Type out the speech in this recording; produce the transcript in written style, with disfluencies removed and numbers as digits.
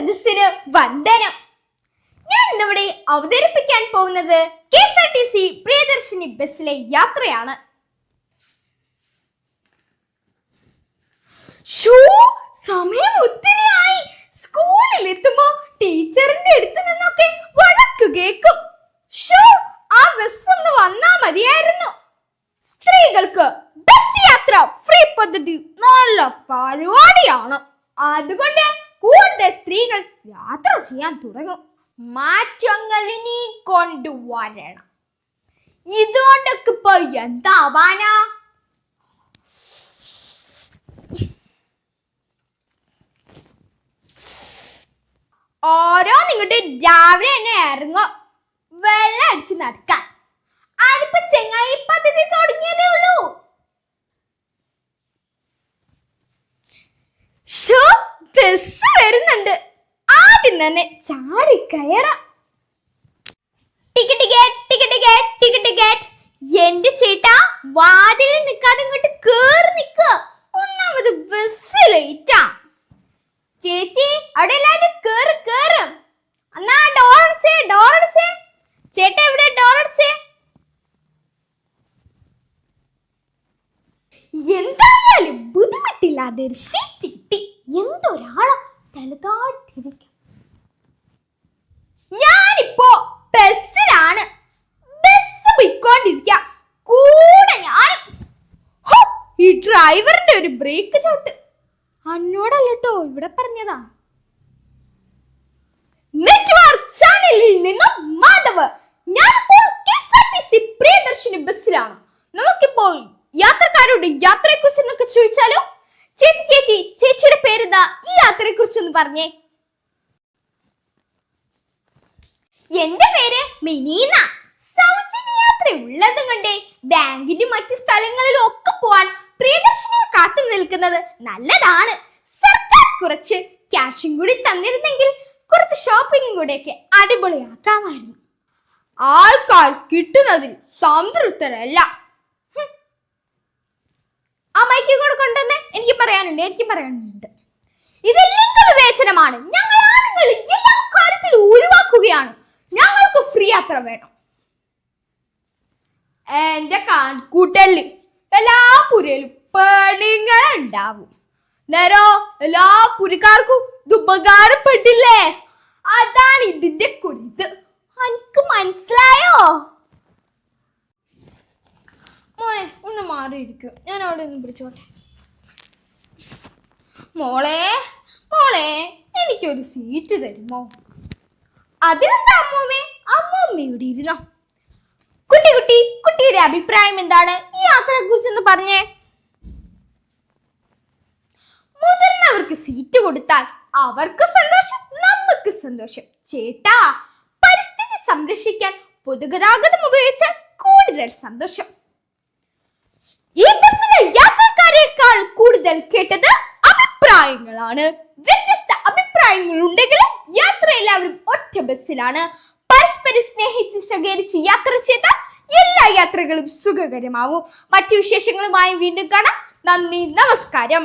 സദസ്സിന് വന്ദനം. ഞാൻ ഇന്നിവിടെ അവതരിപ്പിക്കാൻ പോകുന്നത് KSRTC പ്രിയദർശിനി ബസ്സിലെ യാത്രയാണ്. സമയം ഒത്തിരിയായി. സ്കൂളിൽ എത്തുമ്പോ ടീച്ചറിന്റെ അടുത്ത് നിന്നൊക്കെ വഴക്ക് കേൾക്കും. ആ ബസ് ഒന്ന് വന്നാ മതിയായിരുന്നു. സ്ത്രീകൾക്ക് ബസ് യാത്ര ഫ്രീ പദ്ധതി നല്ല പരിപാടിയാണ്. അതുകൊണ്ട് കൂടുതൽ സ്ത്രീകൾ യാത്ര ചെയ്യാൻ തുടങ്ങും. മാറ്റങ്ങൾ ഇനി കൊണ്ടുവരണം. ഇതുകൊണ്ടൊക്കെ ഇപ്പൊ എന്താവാനാ? ഓരോ നിങ്ങട്ട് രാവിലെ തന്നെ ഇറങ്ങും വെള്ളം അടിച്ച് നടക്കാൻ. അതിപ്പോ ചെങ്ങായി പദ്ധതി തുടങ്ങിയതേ ഉള്ളൂ. ബസ് വരുന്നുണ്ട്. ആദ്യം തന്നെ ചാടി കയറാം. ടിക്കറ്റ് എന്റെ ചേട്ടാ, വാതിലിൽ നിൽക്കാതെ ഇങ്ങോട്ട് കേറി നിക്ക. ഒന്നാമത് ബസ് ലേറ്റാ. ചേച്ചി, അവിടെ എല്ലാവരും കേറും. എന്നാ ഡോർ അടച്ചേ. ചേട്ടാ, എവിടെ ഡോർ അടച്ചേ? എന്തായാലും ബുദ്ധിമുട്ടില്ലാതെ ഒരു സീറ്റ് കിട്ടി. എന്തൊരാളാ തലതാട്ടിരിക്കും. ഞാനിപ്പോ ബസ്സിലാണ്. ബസ് പോയിക്കൊണ്ടിരിക്ക. കൂടെ ഞാൻ. ഈ ഡ്രൈവറിന്റെ ഒരു ബ്രേക്ക് ചവിട്ട് അന്നോടല്ലോ, ഇവിടെ പറഞ്ഞതാ. നെറ്റ്വർക്ക് ചാനലിൽ നിന്നും മാധവ്. ഞാനിപ്പോൾ KSRTC പ്രിയദർശിനി ബസ്സിലാണ്. നമുക്കിപ്പോൾ യാത്രക്കാരോട് യാത്രയെ കുറിച്ച് എന്നൊക്കെ ചോദിച്ചാലോ? ചേച്ചിയുടെ പേരെന്താ? ഈ യാത്രയെ കുറിച്ചൊന്ന് പറഞ്ഞേ. എന്റെ പേര് മിനീന. സൗജന്യ യാത്ര ഉള്ളത് കൊണ്ട് ബാങ്കിനും മറ്റു സ്ഥലങ്ങളിലും ഒക്കെ പോവാൻ പ്രിയദർശിനിയെ കാത്തു നിൽക്കുന്നത് നല്ലതാണ്. സർക്കാർ കുറച്ച് ക്യാഷും കൂടി തന്നിരുന്നെങ്കിൽ കുറച്ച് ഷോപ്പിംഗും കൂടെയൊക്കെ അടിപൊളിയാക്കാമായിരുന്നു. ആൾക്കാർ കിട്ടുന്നതിൽ സംതൃപ്തരല്ല. ആ മൈക്ക് കൂടെ കൊണ്ടുവന്ന് എനിക്ക് പറയാനുണ്ട്. ഇത് ലിംഗവിവേചനമാണ്. ഞങ്ങൾ ആണുങ്ങൾ എല്ലാ കാര്യത്തിലും ഒഴിവാക്കുകയാണ്. ഞങ്ങൾക്ക് ഫ്രീ യാത്ര വേണം. എന്റെ കൂട്ടല് എല്ലാ പുരയിലും പെണ്ണുങ്ങളുണ്ടാവും. നേരോ എല്ലാ പുരക്കാർക്കും ഇത് ഉപകാരപ്പെട്ടില്ലേ? അതാണ് ഇതിന്റെ കുരുത്ത്. എനിക്ക് മനസ്സിലായോ? മോനെ ഒന്ന് മാറിയിരിക്കും. ഞാൻ അവിടെ ഒന്ന് പിടിച്ചോട്ടെ. മോളെ എനിക്കൊരു സീറ്റ് തരുമോ? അതിനെന്താ അമ്മൂമ്മേ? അമ്മൂമ്മ ഇവിടെ ഇരുന്നോ. കുട്ടിയുടെ അഭിപ്രായം എന്താണ് ഈ യാത്രയെ കുറിച്ചൊന്ന് പറഞ്ഞേ. മുതിർന്നവർക്ക് സീറ്റ് കൊടുത്താൽ അവർക്ക് സന്തോഷം, നമുക്ക് സന്തോഷം. ചേട്ടാ, പരിസ്ഥിതി സംരക്ഷിക്കാൻ പൊതുഗതാഗതം ഉപയോഗിച്ചാൽ കൂടുതൽ സന്തോഷം. ഈ ബസ്സിലെ യാത്രക്കാരേക്കാൾ കൂടുതൽ കേട്ടത് അഭിപ്രായങ്ങളാണ്. വ്യത്യസ്ത അഭിപ്രായങ്ങൾ ഉണ്ടെങ്കിലും യാത്ര എല്ലാവരും ഒറ്റ ബസ്സിലാണ്. പരസ്പരം സ്നേഹിച്ച് സഹകരിച്ച് യാത്ര ചെയ്താൽ എല്ലാ യാത്രകളും സുഖകരമാവും. മറ്റു വിശേഷങ്ങളുമായി വീണ്ടും കാണാം. നന്ദി, നമസ്കാരം.